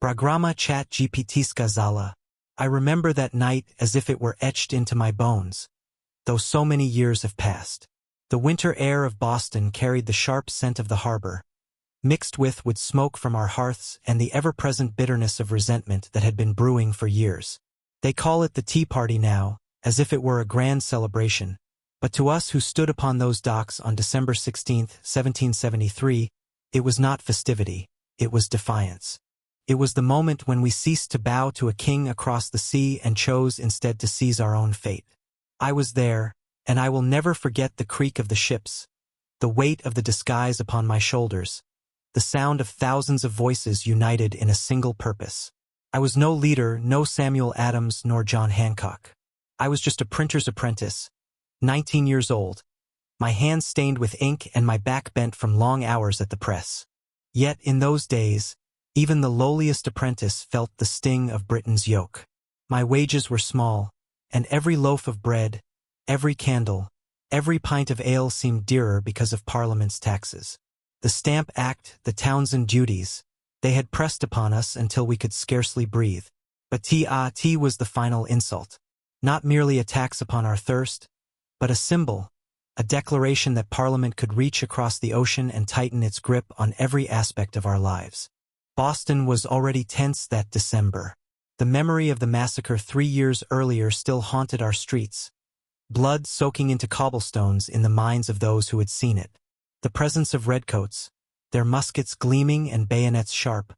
Programa chat GPT skazala. I remember that night as if it were etched into my bones, though so many years have passed. The winter air of Boston carried the sharp scent of the harbor, mixed with smoke from our hearths and the ever-present bitterness of resentment that had been brewing for years. They call it the Tea Party now, as if it were a grand celebration, but to us who stood upon those docks on December 16, 1773, it was not festivity, it was defiance. It was the moment when we ceased to bow to a king across the sea and chose instead to seize our own fate. I was there, and I will never forget the creak of the ships, the weight of the disguise upon my shoulders, the sound of thousands of voices united in a single purpose. I was no leader, no Samuel Adams nor John Hancock. I was just a printer's apprentice, 19 years old, my hands stained with ink and my back bent from long hours at the press. Yet in those days, even the lowliest apprentice felt the sting of Britain's yoke. My wages were small, and every loaf of bread, every candle, every pint of ale seemed dearer because of Parliament's taxes. The Stamp Act, the Townshend duties, they had pressed upon us until we could scarcely breathe. But tea was the final insult. Not merely a tax upon our thirst, but a symbol, a declaration that Parliament could reach across the ocean and tighten its grip on every aspect of our lives. Boston was already tense that December. The memory of the massacre 3 years earlier still haunted our streets, blood soaking into cobblestones in the minds of those who had seen it. The presence of redcoats, their muskets gleaming and bayonets sharp,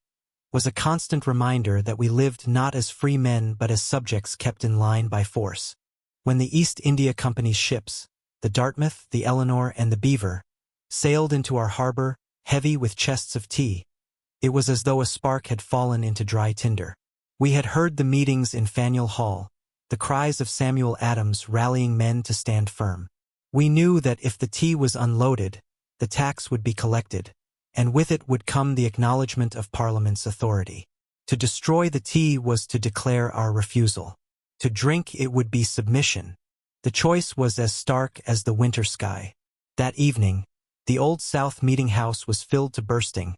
was a constant reminder that we lived not as free men but as subjects kept in line by force. When the East India Company's ships, the Dartmouth, the Eleanor, and the Beaver, sailed into our harbor, heavy with chests of tea, it was as though a spark had fallen into dry tinder. We had heard the meetings in Faneuil Hall, the cries of Samuel Adams rallying men to stand firm. We knew that if the tea was unloaded, the tax would be collected, and with it would come the acknowledgement of Parliament's authority. To destroy the tea was to declare our refusal. To drink it would be submission. The choice was as stark as the winter sky. That evening, the Old South Meeting House was filled to bursting,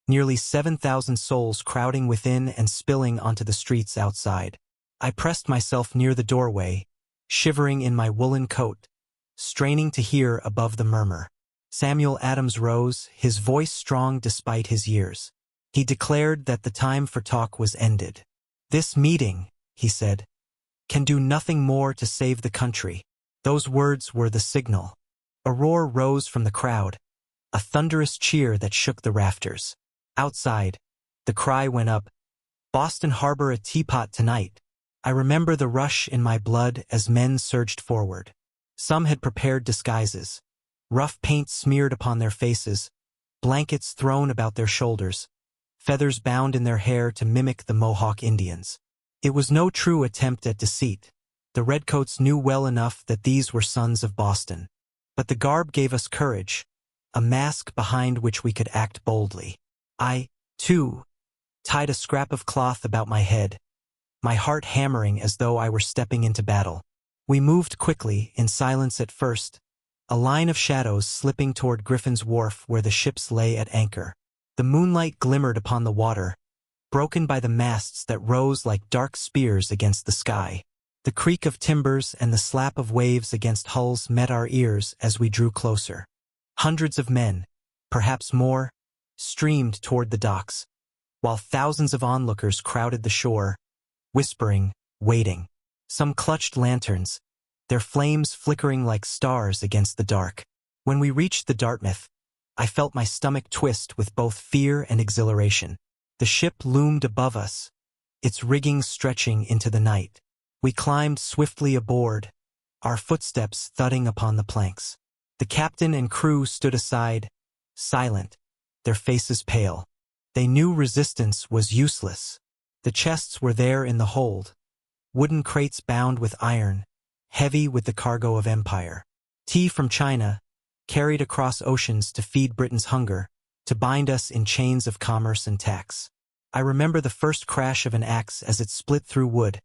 nearly 7,000 souls crowding within and spilling onto the streets outside. I pressed myself near the doorway, shivering in my woolen coat, straining to hear above the murmur. Samuel Adams rose, his voice strong despite his years. He declared that the time for talk was ended. "This meeting," he said, "can do nothing more to save the country." Those words were the signal. A roar rose from the crowd, a thunderous cheer that shook the rafters. Outside, the cry went up, "Boston Harbor a teapot tonight." I remember the rush in my blood as men surged forward. Some had prepared disguises, rough paint smeared upon their faces, blankets thrown about their shoulders, feathers bound in their hair to mimic the Mohawk Indians. It was no true attempt at deceit. The redcoats knew well enough that these were sons of Boston. But the garb gave us courage, a mask behind which we could act boldly. I, too, tied a scrap of cloth about my head, my heart hammering as though I were stepping into battle. We moved quickly, in silence at first, a line of shadows slipping toward Griffin's Wharf where the ships lay at anchor. The moonlight glimmered upon the water, broken by the masts that rose like dark spears against the sky. The creak of timbers and the slap of waves against hulls met our ears as we drew closer. Hundreds of men, perhaps more, streamed toward the docks, while thousands of onlookers crowded the shore, whispering, waiting. Some clutched lanterns, their flames flickering like stars against the dark. When we reached the Dartmouth, I felt my stomach twist with both fear and exhilaration. The ship loomed above us, its rigging stretching into the night. We climbed swiftly aboard, our footsteps thudding upon the planks. The captain and crew stood aside, silent, their faces pale. They knew resistance was useless. The chests were there in the hold, wooden crates bound with iron, heavy with the cargo of empire. Tea from China, carried across oceans to feed Britain's hunger, to bind us in chains of commerce and tax. I remember the first crash of an axe as it split through wood,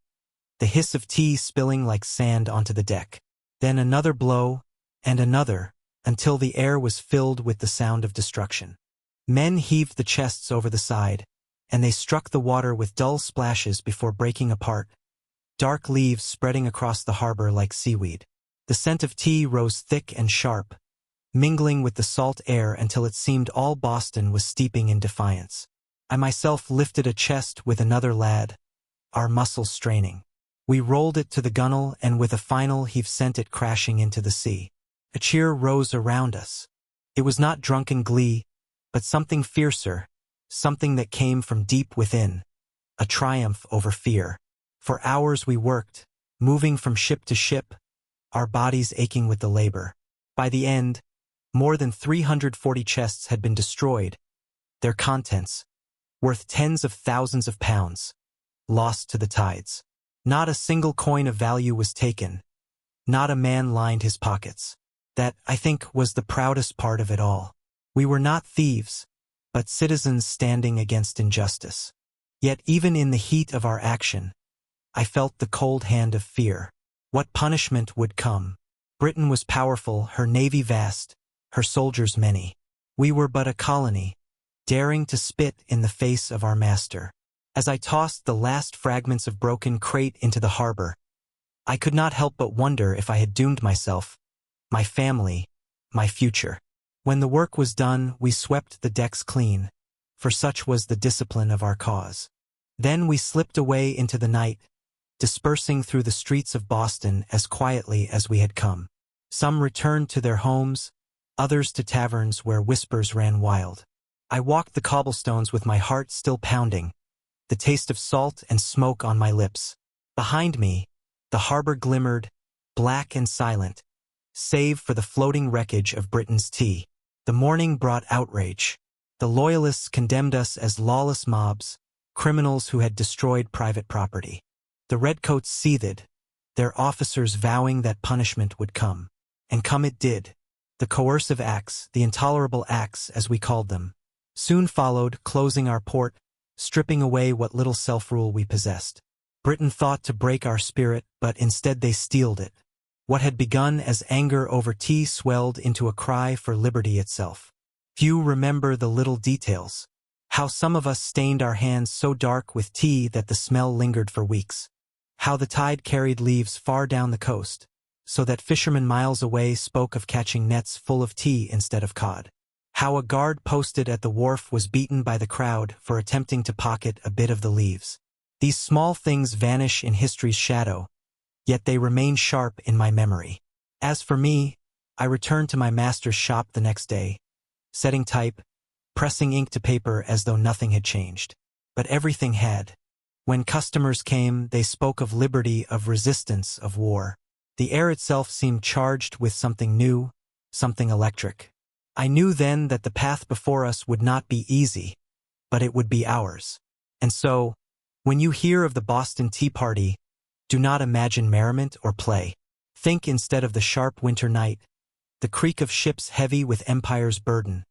the hiss of tea spilling like sand onto the deck. Then another blow, and another, until the air was filled with the sound of destruction. Men heaved the chests over the side, and they struck the water with dull splashes before breaking apart, dark leaves spreading across the harbor like seaweed. The scent of tea rose thick and sharp, mingling with the salt air until it seemed all Boston was steeping in defiance. I myself lifted a chest with another lad, our muscles straining. We rolled it to the gunwale and with a final heave sent it crashing into the sea. A cheer rose around us. It was not drunken glee, but something fiercer, something that came from deep within, a triumph over fear. For hours we worked, moving from ship to ship, our bodies aching with the labor. By the end, more than 340 chests had been destroyed, their contents, worth tens of thousands of pounds, lost to the tides. Not a single coin of value was taken. Not a man lined his pockets. That, I think, was the proudest part of it all. We were not thieves, but citizens standing against injustice. Yet even in the heat of our action, I felt the cold hand of fear. What punishment would come? Britain was powerful, her navy vast, her soldiers many. We were but a colony, daring to spit in the face of our master. As I tossed the last fragments of broken crate into the harbor, I could not help but wonder if I had doomed myself, my family, my future. When the work was done, we swept the decks clean, for such was the discipline of our cause. Then we slipped away into the night, dispersing through the streets of Boston as quietly as we had come. Some returned to their homes, others to taverns where whispers ran wild. I walked the cobblestones with my heart still pounding, the taste of salt and smoke on my lips. Behind me, the harbor glimmered, black and silent, save for the floating wreckage of Britain's tea. The morning brought outrage. The Loyalists condemned us as lawless mobs, criminals who had destroyed private property. The Redcoats seethed, their officers vowing that punishment would come. And come it did. The coercive acts, the intolerable acts as we called them, soon followed, closing our port, stripping away what little self-rule we possessed. Britain thought to break our spirit, but instead they steeled it. What had begun as anger over tea swelled into a cry for liberty itself. Few remember the little details. How some of us stained our hands so dark with tea that the smell lingered for weeks. How the tide carried leaves far down the coast, so that fishermen miles away spoke of catching nets full of tea instead of cod. How a guard posted at the wharf was beaten by the crowd for attempting to pocket a bit of the leaves. These small things vanish in history's shadow, yet they remain sharp in my memory. As for me, I returned to my master's shop the next day, setting type, pressing ink to paper as though nothing had changed. But everything had. When customers came, they spoke of liberty, of resistance, of war. The air itself seemed charged with something new, something electric. I knew then that the path before us would not be easy, but it would be ours. And so, when you hear of the Boston Tea Party, do not imagine merriment or play. Think instead of the sharp winter night, the creak of ships heavy with empire's burden,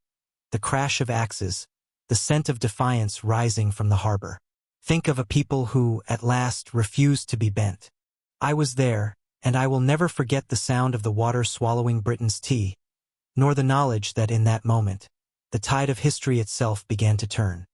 the crash of axes, the scent of defiance rising from the harbor. Think of a people who, at last, refused to be bent. I was there, and I will never forget the sound of the water swallowing Britain's tea, nor the knowledge that in that moment, the tide of history itself began to turn.